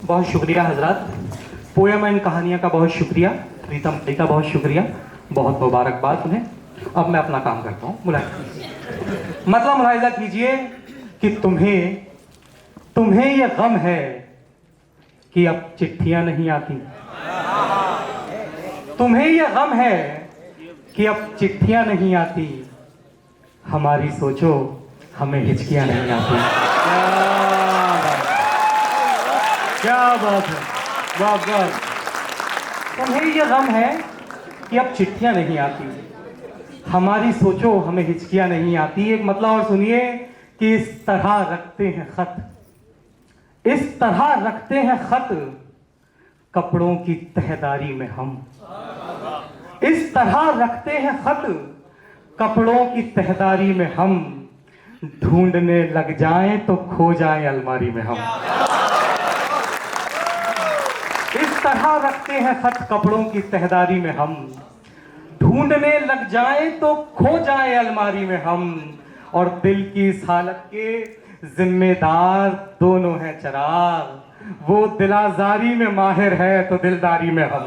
बहुत शुक्रिया हजरत, poem and कहानियाँ का बहुत शुक्रिया, प्रीतम भाई का बहुत शुक्रिया, बहुत मुबारकबाद उन्हें। अब मैं अपना काम करता हूँ। मतलब मुलाहिजा कीजिए कि तुम्हें ये गम है कि अब चिट्ठियाँ नहीं आती। तुम्हें ये गम है कि अब चिट्ठियाँ नहीं आती, हमारी सोचो हमें हिचकियाँ नहीं आती। क्या बात है, वाह वाह। तुम्हें ये गम है कि अब चिट्ठियाँ नहीं आती, हमारी सोचो हमें हिचकियाँ नहीं आती। एक मतलब और सुनिए कि इस तरह रखते हैं खत, इस तरह रखते हैं खत कपड़ों की तहदारी में हम। इस तरह रखते हैं खत कपड़ों की तहदारी में हम, ढूंढने लग जाएं तो खो जाएं अलमारी में हम। इस तरह रखते हैं खत कपड़ों की तहदारी में हम, ढूंढने लग जाएं तो खो जाएं अलमारी में हम। और दिल की इस हालत के जिम्मेदार दोनों हैं चिराग, वो दिलाजारी में माहिर है तो दिलदारी में हम।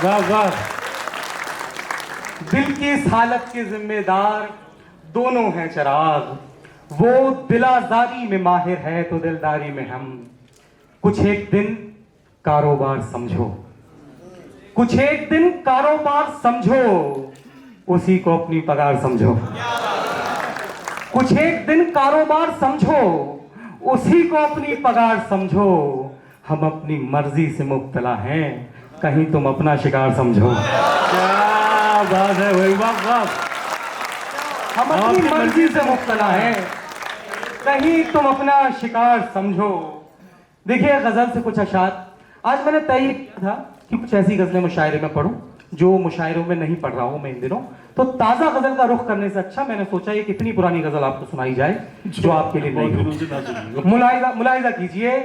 वाह वाह। दिल की इस हालत के जिम्मेदार दोनों हैं चिराग, वो दिलाजारी में माहिर है तो दिलदारी में हम। कुछ एक दिन कारोबार समझो, कुछ एक दिन कारोबार समझो, उसी को अपनी पगार समझो। कुछ एक दिन कारोबार समझो, उसी को अपनी पगार समझो। हम अपनी मर्जी से मुब्तला हैं, कहीं तुम अपना शिकार समझो। क्या बात है भाई, वाह वाह। हम अपनी मर्जी से मुब्तला हैं, कहीं तुम अपना शिकार समझो। देखिए गजल से कुछ अशार आज मैंने तय किया था कि कुछ ऐसी गजलें मुशायरे में पढ़ूं जो मुशायरों में नहीं पढ़ रहा हूं मैं इन दिनों। तो ताजा गजल का रुख करने से अच्छा मैंने सोचा ये कितनी पुरानी गजल आपको सुनाई जाए जो आपके लिए नहीं हो। मुलाहिजा कीजिए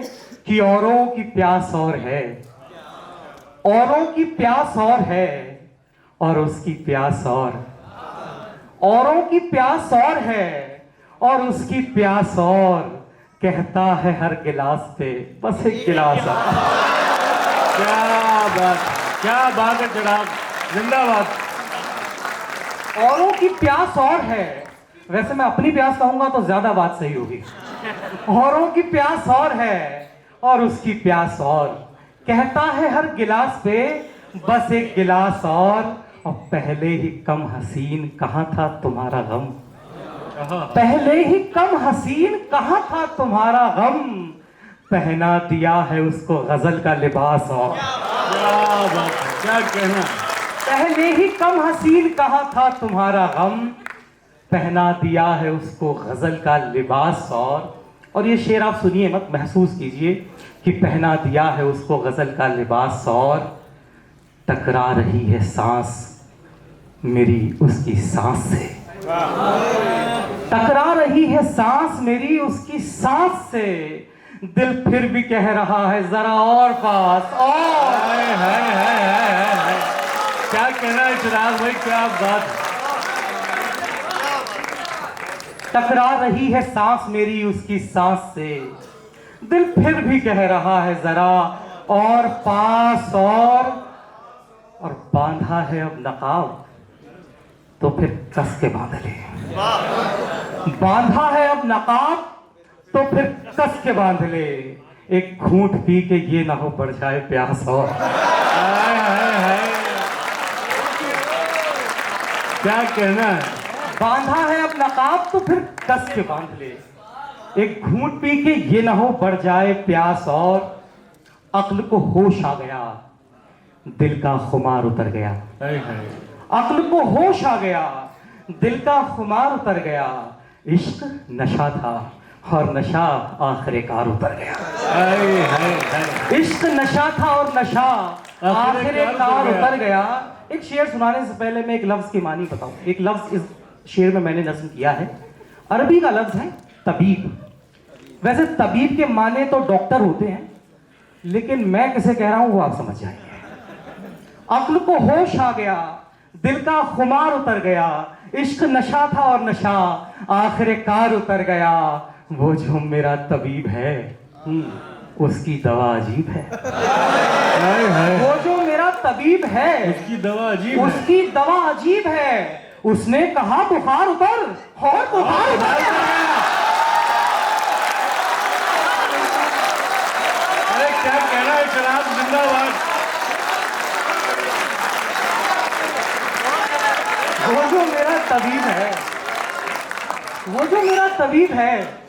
कि औरों की प्यास और है, औरों की प्यास और है और उसकी प्यास और, औरों की प्यास और है और उसकी प्यास और, कहता है हर गिलास पे बस एक गिलास। क्या बात है चिराग, जिंदाबाद। औरों की प्यास और है, वैसे मैं अपनी प्यास कहूंगा तो ज्यादा बात सही होगी। औरों की प्यास और है और उसकी प्यास और, कहता है हर गिलास पे बस एक गिलास और पहले ही कम हसीन कहां था तुम्हारा गम। पहले ही कम हसीन कहां था तुम्हारा गम, पहना दिया है उसको गजल का लिबास और। क्या कहना। पहले ही कम हसीन कहां था तुम्हारा गम, पहना दिया है उसको गजल का लिबास और ये शेर आप सुनिए मत, महसूस कीजिए कि पहना दिया है उसको गजल का लिबास और, टकरा रही है सांस मेरी उसकी सांस से। टकरा रही है सांस मेरी उसकी सांस से, दिल फिर भी कह रहा है जरा और पास और। क्या कहना है चिराग भाई, क्या बात। टकरा रही है सांस मेरी उसकी सांस से, दिल फिर भी कह रहा है जरा और पास और बांधा है अब नकाब तो फिर कस के बांध ले। बांधा है अब नकाब तो फिर कस के बांध ले, एक घूंट पी के ये ना हो बढ़ जाए प्यास और। क्या कहना है। बांधा है अब नकाब तो फिर कस के बांध ले, एक घूंट पी के ये ना हो बढ़ जाए प्यास और, अक्ल को होश आ गया दिल का खुमार उतर गया। अक्ल को होश आ गया दिल का खुमार उतर गया, इश्क नशा था और नशा आखिरकार उतर गया। इश्क नशा था और नशा आखिरकार उतर गया। एक शेर सुनाने से पहले मैं एक लफ्ज की मानी बताऊं। एक लफ्ज इस शेर में मैंने नज्म किया है, अरबी का लफ्ज है तबीब। वैसे तबीब के माने तो डॉक्टर होते हैं, लेकिन मैं किसे कह रहा हूं वो आप समझ जाएंगे। अक्ल को होश आ गया दिल का खुमार उतर गया, इश्क नशा था और नशा आखिरकार उतर गया, वो जो मेरा तबीब है उसकी दवा अजीब है। हाय हाय, वो जो मेरा तबीब है उसकी दवा अजीब है। उसकी दवा अजीब है। उसने कहा बुखार उतर और बुखार उतर गया। अरे क्या कहना है, शराब जिंदाबाद। वो जो मेरा तबीब है वो जो मेरा तबीब है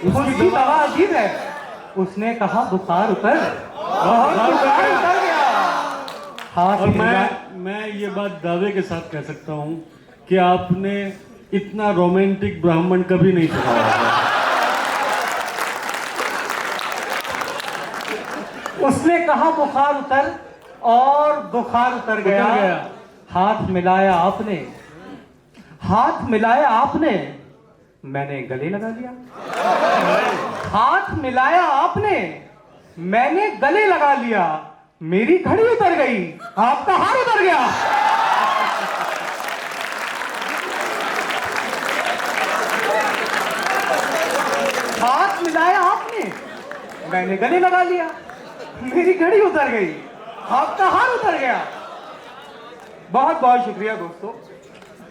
उसकी दवा अजीब है। उसने कहा बुखार उतर और बुखार उतर गया। हाँ और मैं ये बात दावे के साथ कह सकता हूँ कि आपने इतना रोमांटिक ब्राह्मण कभी नहीं सुना होगा। उसने कहा बुखार उतर और बुखार उतर गया। हाथ मिलाया आपने मैंने गले लगा लिया। हाथ मिलाया आपने मैंने गले लगा लिया। मेरी घड़ी उतर गई, आपका हार उतर गया। हाथ मिलाया आपने मैंने गले लगा लिया। मेरी घड़ी उतर गई, आपका हार उतर गया। बहुत बहुत शुक्रिया दोस्तों।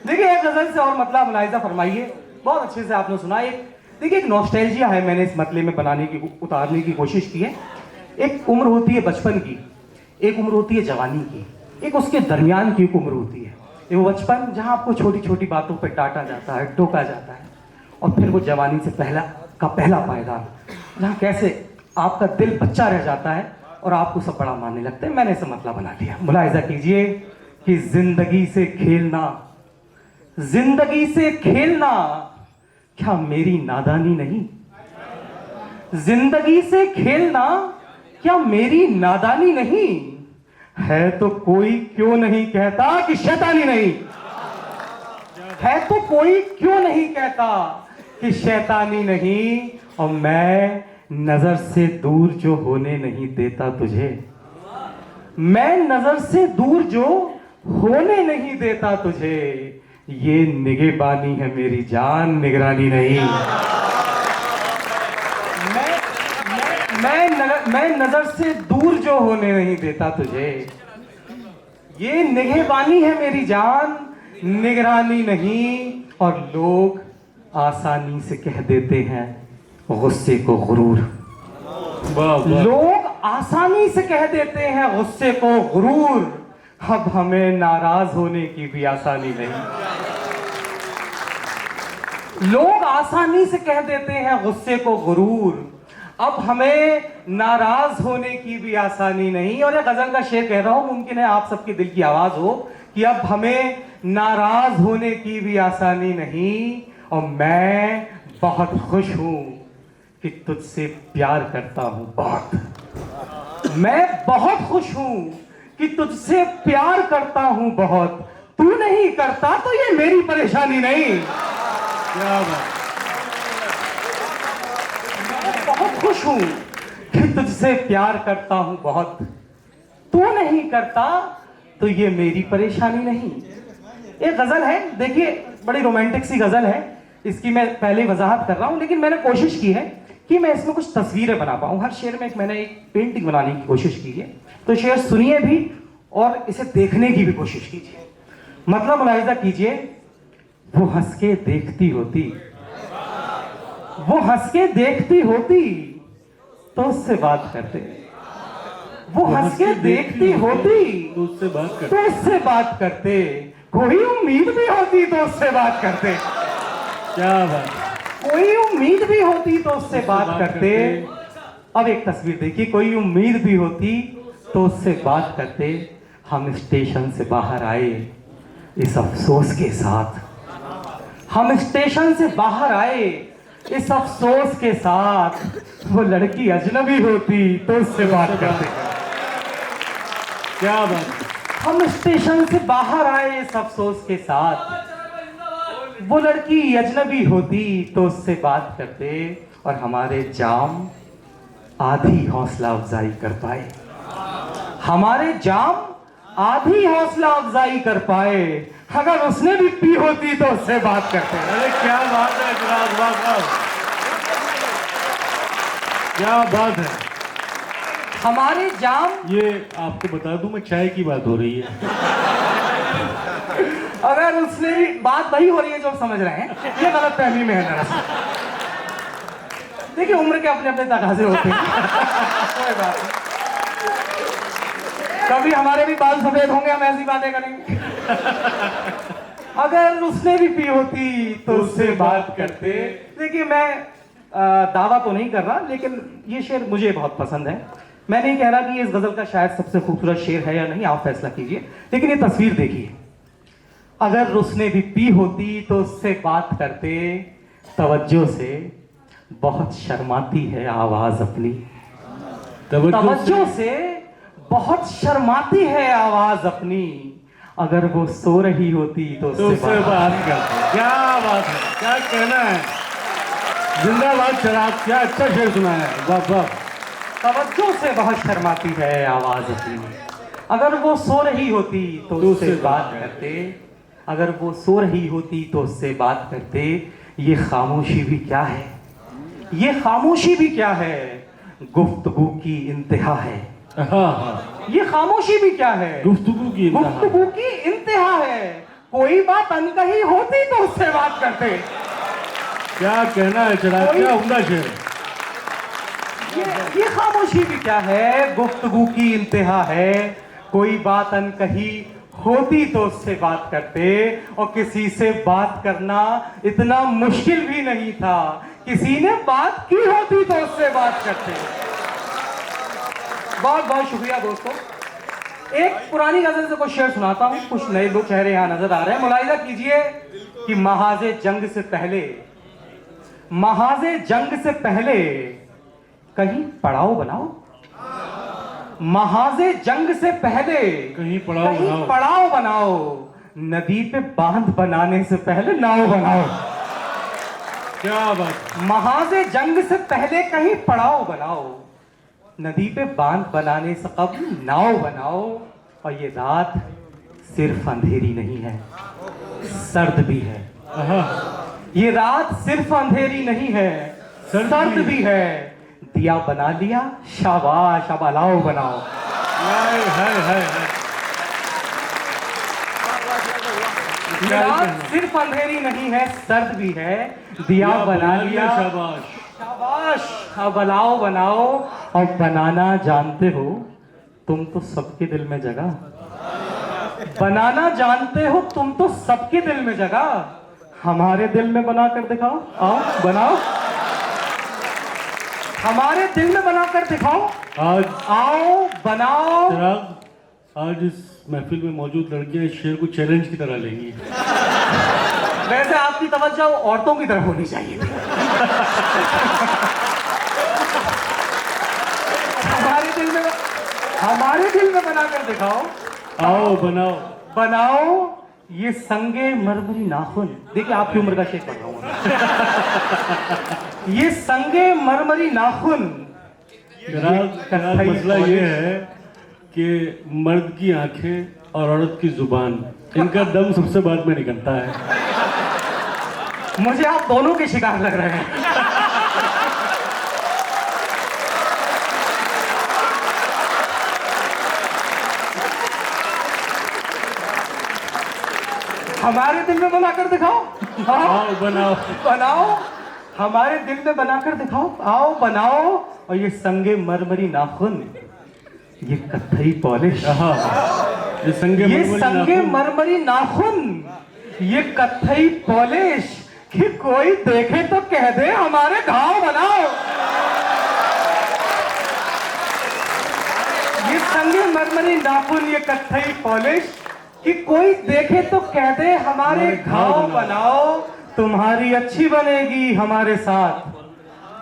देखिए एक गजल से और मतलब मुलाहिजा फरमाइए। बहुत अच्छे से आपने सुना। एक देखिए एक नॉस्टैल्जिया है, मैंने इस मतले में बनाने की उतारने की कोशिश की है। एक उम्र होती है बचपन की, एक उम्र होती है जवानी की, एक उसके दरमियान की एक उम्र होती है। ये वो बचपन जहाँ आपको छोटी छोटी बातों पर डांटा जाता है, टोका जाता है, और फिर वो जवानी से पहला पायदान जहाँ कैसे आपका दिल बच्चा रह जाता है और आपको सब बड़ा मानने लगते हैं। मैंने इसे मतलब बना लिया। मुलाहिजा कीजिए कि जिंदगी से खेलना क्या मेरी नादानी नहीं? जिंदगी से खेलना क्या मेरी नादानी नहीं? है तो कोई क्यों नहीं कहता कि शैतानी नहीं? है तो कोई क्यों नहीं कहता कि शैतानी नहीं? और मैं नजर से दूर जो होने नहीं देता तुझे, मैं नजर से दूर जो होने नहीं देता तुझे, ये निगहबानी है मेरी जान, निगरानी नहीं। मैं नजर से दूर जो होने नहीं देता तुझे, ये निगहबानी है मेरी जान, निगरानी नहीं। और लोग आसानी से कह देते हैं गुस्से को गुरूर। लोग आसानी से कह देते हैं गुस्से को गुरूर। अब हमें नाराज होने की भी आसानी नहीं। लोग आसानी से कह देते हैं गुस्से को गुरूर। अब हमें नाराज होने की भी आसानी नहीं। और ये गजल का शेर कह रहा हूं, मुमकिन है आप सबके दिल की आवाज हो कि अब हमें नाराज होने की भी आसानी नहीं। और मैं बहुत खुश हूं कि तुझसे प्यार करता हूं बहुत। मैं बहुत खुश हूं कि तुझसे प्यार करता हूं बहुत। तू नहीं करता तो ये मेरी परेशानी नहीं। क्या बात। मैं बहुत खुश हूं कि तुझसे प्यार करता हूं बहुत। तू नहीं करता तो ये मेरी परेशानी नहीं। एक गजल है, देखिए बड़ी रोमांटिक सी गजल है। इसकी मैं पहले वजाहत कर रहा हूं, लेकिन मैंने कोशिश की है कि मैं इसमें कुछ तस्वीरें बना पाऊं। हर शेर में मैंने एक पेंटिंग बनाने की कोशिश की है। तो शेर सुनिए भी और इसे देखने की भी कोशिश कीजिए। मतलब मुलाहिजा कीजिए, वो हंस के देखती होती, वो हंस के देखती होती तो उससे बात करते। वो हंस के देखती होती तो उससे बात तो उससे बात करते। कोई उम्मीद भी होती तो उससे बात करते। क्या बात। कोई उम्मीद भी होती तो उससे बात करते। अब एक तस्वीर देखिए, कोई उम्मीद भी होती तो उससे बात करते। हम स्टेशन से बाहर आए इस अफसोस के साथ। हम स्टेशन से बाहर आए इस अफसोस के साथ। वो लड़की अजनबी होती तो उससे बात करते। क्या बात। हम स्टेशन से बाहर आए इस अफसोस के साथ। वो लड़की अजनबी होती तो उससे बात करते। और हमारे जाम आधी हौसला अफजाई कर पाए। हमारे जाम आधी हौसला अफजाई कर पाए। अगर उसने भी पी होती तो उससे बात करते। अरे क्या बात है इकरार साहब, क्या बात है। हमारे जाम, ये आपको बता दूं मैं, चाय की बात हो रही है। अगर उसने भी बात वही हो रही है जो आप समझ रहे हैं, ये गलत फहमी में है दरअसल। देखिए उम्र के अपने अपने तकाजे होते हैं। कोई बात नहीं, कभी हमारे भी बाल सफेद होंगे, हम ऐसी बातें करेंगे। अगर उसने भी पी होती तो उससे बात करते। देखिए मैं दावा तो नहीं कर रहा, लेकिन ये शेर मुझे बहुत पसंद है। मैं नहीं कह रहा कि ये इस गजल का शायद सबसे खूबसूरत शेर है या नहीं, आप फैसला कीजिए। लेकिन ये तस्वीर देखिए, अगर उसने भी पी होती तो उससे बात करते, तवज्जो से बहुत शर्माती है आवाज अपनी। तवज्जो से बहुत शर्माती है आवाज अपनी, अगर वो सो रही होती तो उससे बात करते। क्या बात है, क्या कहना है। जिंदाबाद शराब, क्या अच्छा शेर सुना है, वाह वाह। तवज्जो से बहुत शर्माती है आवाज अपनी, अगर वो सो रही होती तो उससे बात करते, अगर वो सो रही होती तो उससे बात करते। ये खामोशी भी क्या है, ये खामोशी भी क्या है, गुफ्तगू की इंतहा है। ये खामोशी भी क्या है, गुफ्तगू की इंतहा है। कोई बात अनकही होती तो उससे बात करते। क्या कहना है चिराग, क्या उम्दा शेर। ये खामोशी भी क्या है, गुफ्तगू की इंतहा है। कोई बात अनकही होती तो उससे बात करते, और किसी से बात करना इतना मुश्किल भी नहीं था, किसी ने बात की होती तो उससे बात करते। बहुत बहुत शुक्रिया दोस्तों। एक पुरानी गजल से कुछ शेर सुनाता हूं, कुछ नए लोग चेहरे यहां नजर आ रहे हैं। मुलाहिजा कीजिए कि महाजे जंग से पहले, महाजे जंग से पहले कहीं पड़ाव बनाओ। महाजे जंग से पहले कहीं पड़ाव बनाओ। नदी पे बांध बनाने से पहले नाव बनाओ। क्या बात। महाजे जंग से पहले कहीं पड़ाव बनाओ, नदी पे बांध बनाने से कब नाव बनाओ। और ये रात सिर्फ अंधेरी नहीं है, सर्द भी है। ये रात सिर्फ अंधेरी नहीं है, सर्द भी है। दिया बना लिया, शाबाश, अब अलाव बनाओ। ये रात सिर्फ अंधेरी नहीं है, सर्द भी है। दिया बना लिया, शाबाश शाबाश, अब अलाव बनाओ। और बनाना जानते हो तुम तो सबके दिल में जगह, बनाना जानते हो तुम तो सबके दिल में जगह। हमारे दिल में बनाकर दिखाओ, आओ बनाओ। हमारे दिल में बनाकर दिखाओ, आज आओ बनाओ। आज इस महफिल में मौजूद लड़कियां इस शेर को चैलेंज की तरह लेंगी। वैसे आपकी तवज्जो औरतों की तरफ होनी चाहिए। हमारे दिल में बनाकर दिखाओ, आओ बनाओ। बनाओ ये संगे मरमरी नाखून। देखिए आपकी उम्र का शेर पढ़ रहा हूं। ये संगे मरमरी नाखून। मसला ये है कि मर्द की आंखें और औरत की जुबान, इनका दम सबसे बाद में निकलता है। मुझे आप दोनों के शिकार लग रहे हैं। हमारे दिल में बनाकर दिखाओ, आओ बनाओ। बनाओ हमारे दिल में बनाकर दिखाओ, आओ बनाओ। और ये संगे मरमरी नाखून, ये कत्थई पॉलिश, ये संगे मरमरी नाखून, ये कत्थई पॉलिश, कि कोई देखे तो कह दे हमारे घाव बनाओ। ये संगे मरमरी नाखून, ये कत्थई पॉलिश, कि कोई देखे तो कह दे हमारे घाव बनाओ। तुम्हारी अच्छी बनेगी हमारे साथ,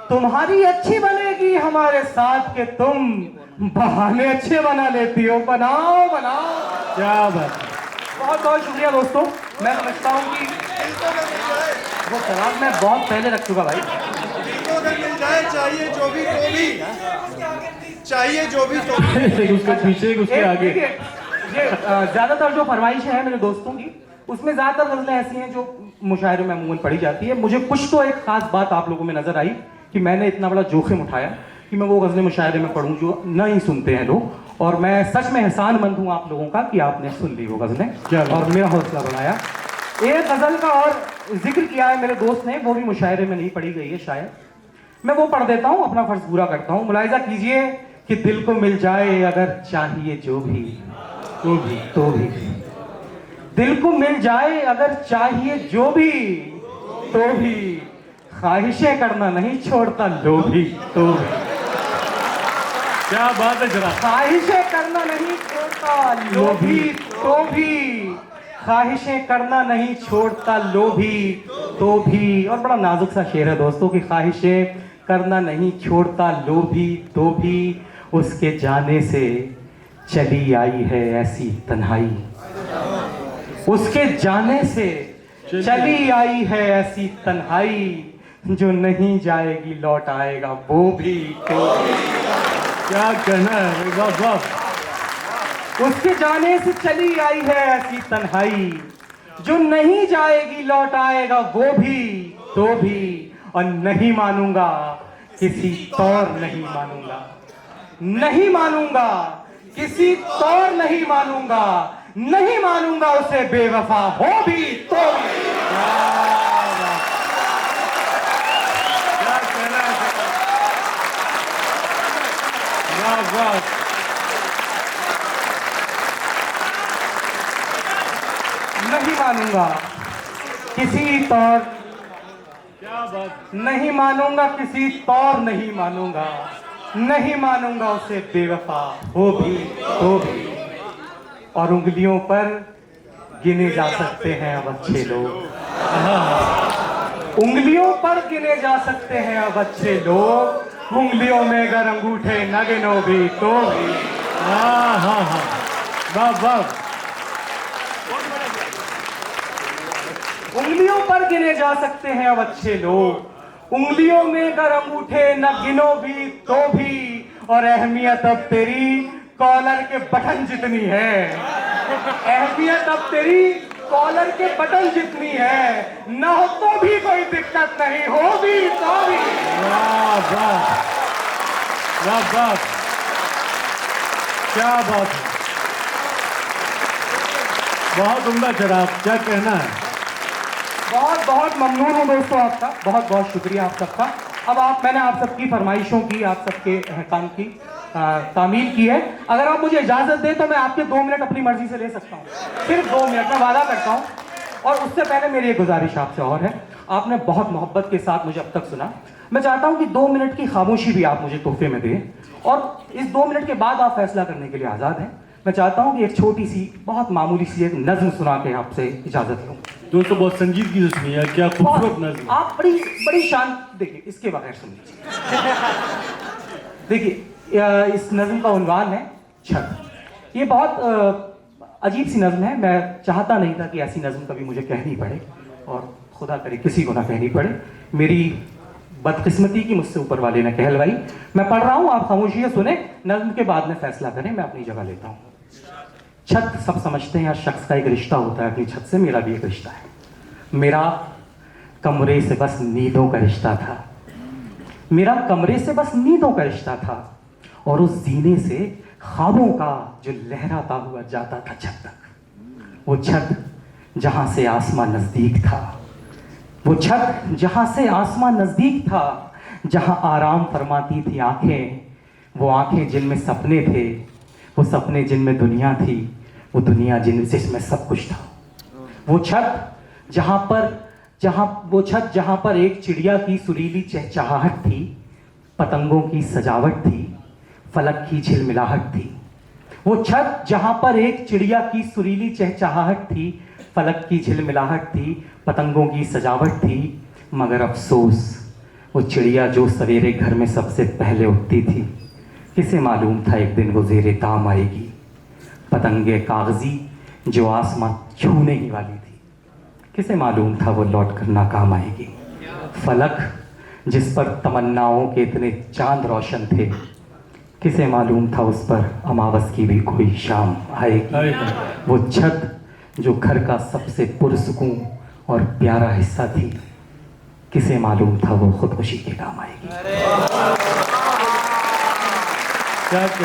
तुम्हारी अच्छी बनेगी हमारे साथ, के तुम बहाने अच्छे बना लेती हो। बनाओ बनाओ। क्या बात। बहुत बहुत शुक्रिया दोस्तों। मैं समझता हूँ कि वो सवाल मैं बहुत पहले रख चुका भाई। मिल जाए, चाहिए जो भी तो भी, चाहिए जो भी तो भी। उसके पीछे उसके आगे। ये ज्यादातर जो फरमाइशें हैं मेरे दोस्तों की, उसमें ज्यादातर गजलें ऐसी हैं जो मुशायरे में अमूमन पढ़ी जाती है। मुझे कुछ तो एक खास बात आप लोगों में नजर आई कि मैंने इतना बड़ा जोखिम उठाया कि मैं वो गज़लें मुशायरे में पढ़ूं जो नहीं सुनते हैं लोग, और मैं सच में एहसानमंद हूं आप लोगों का कि आपने सुन ली वो गज़लें क्या बात। और मेरा हौसला बढ़ाया। एक गज़ल का और जिक्र किया है मेरे दोस्त ने, वो भी मुशायरे में नहीं पढ़ी गई है शायद, मैं वो पढ़ देता हूं, अपना फर्ज पूरा करता हूं। मुलाहिजा कीजिए कि दिल को मिल जाए अगर चाहिए जो भी, तो भी दिल को मिल जाए अगर चाहिए जो भी, तो भी ख्वाहिशें करना नहीं छोड़ता लोभी, तो भी क्या बात है जरा। ख्वाहिशें करना नहीं छोड़ता लोभी, तो भी ख्वाहिशें करना नहीं छोड़ता लोभी, तो भी। और बड़ा नाजुक सा शेर है दोस्तों कि ख्वाहिशें करना नहीं छोड़ता लोभी, तो भी उसके जाने से चली आई है ऐसी तन्हाई, उसके जाने से चली आई है ऐसी तन्हाई, जो नहीं जाएगी लौट आएगा वो भी, तो भी। क्या कहना है, वाह वाह। उसके जाने से चली आई है ऐसी तन्हाई, जो नहीं जाएगी लौट आएगा वो भी, तो भी। और नहीं मानूंगा किसी तौर नहीं मानूंगा, नहीं मानूंगा किसी तौर नहीं मानूंगा, नहीं मानूंगा उसे बेवफा हो भी, तो भी। क्या कहना है, वाह वाह। नहीं मानूंगा किसी तौर, क्या बात। नहीं मानूंगा किसी तौर नहीं मानूंगा, नहीं मानूंगा उसे बेवफा हो भी, तो भी। और उंगलियों पर गिने जा सकते हैं अब अच्छे लोग, उंगलियों पर गिने जा सकते हैं अब अच्छे लोग, उंगलियों में अगर अंगूठे न गिनो भी, तो भी। हाँ हाँ हाँ, वाह वाह। उंगलियों पर गिने जा सकते हैं अब अच्छे लोग, उंगलियों में अगर अंगूठे न गिनो भी, तो भी। और अहमियत अब तेरी कॉलर के बटन जितनी है, अहमियत अब तेरी कॉलर के बटन जितनी है, न हो तो भी कोई दिक्कत नहीं, हो भी तो भी। वाह वाह, वाह वाह, क्या बात है, बहुत उम्दा शराब। क्या कहना है। बहुत बहुत ममनून हूँ दोस्तों आपका, बहुत बहुत शुक्रिया आप सबका। अब मैंने आप सबकी फरमाइशों की, आप सबके अहकाम की तामील की है। अगर आप मुझे इजाजत दें तो मैं आपके 2 मिनट अपनी मर्जी से ले सकता हूँ, सिर्फ 2 मिनट, मैं वादा करता हूँ। और उससे पहले मेरी एक गुजारिश आपसे और है, आपने बहुत मोहब्बत के साथ मुझे अब तक सुना, मैं चाहता हूँ कि 2 मिनट की खामोशी भी आप मुझे तोहफे में दें, और इस 2 मिनट के बाद आप फैसला करने के लिए आज़ाद हैं। मैं चाहता हूँ कि एक छोटी सी, बहुत मामूली सी एक नज्म सुना के आपसे इजाज़त लूँ। दोस्तों बहुत संजीदगी से सुनिए, क्या खूबसूरत नज़्म। आप बड़ी बड़ी शांत, देखिए इसके बगैर सुन लीजिए। देखिए इस नज्म का उन्वान है छत। ये बहुत अजीब सी नज्म है, मैं चाहता नहीं था कि ऐसी नज्म कभी मुझे कहनी पड़े, और खुदा करे किसी को ना कहनी पड़े। मेरी बदकिस्मती की मुझसे ऊपर वाले ने कहलवाई। मैं पढ़ रहा हूँ, आप खामोशी से सुने, नज्म के बाद में फैसला करें। मैं अपनी जगह लेता हूँ। छत सब समझते हैं हर शख्स का एक रिश्ता होता है अपनी छत से, मेरा भी एक रिश्ता है। मेरा कमरे से बस नींदों का रिश्ता था, मेरा कमरे से बस नींदों का रिश्ता था, और उस जीने से ख्वाबों का जो लहराता हुआ जाता था छत तक। वो छत जहाँ से आसमां नज़दीक था, वो छत जहाँ से आसमां नज़दीक था, जहाँ आराम फरमाती थी आंखें, वो आंखें जिनमें सपने थे, वो सपने जिनमें दुनिया थी, वो दुनिया जिसमें सब कुछ था। वो छत जहाँ पर एक चिड़िया की सुरीली चहचहाहट थी, पतंगों की सजावट थी, फलक की झिलमिलाहट थी। वो छत जहाँ पर एक चिड़िया की सुरीली चहचहाहट थी, फलक की झिलमिलाहट थी, पतंगों की सजावट थी। मगर अफसोस, वो चिड़िया जो सवेरे घर में सबसे पहले उठती थी, किसे मालूम था एक दिन वो ज़ेरे ताम आएगी। पतंगे कागजी जो आसमां छूने ही वाली थी, किसे मालूम था वो लौट कर नाकाम आएगी। फलक जिस पर तमन्नाओं के इतने चांद रोशन थे, किसे मालूम था उस पर अमावस की भी कोई शाम आएगी। वो छत जो घर का सबसे पुरसुकून और प्यारा हिस्सा थी, किसे मालूम था वो खुदकुशी के काम आएगी। क्या कहते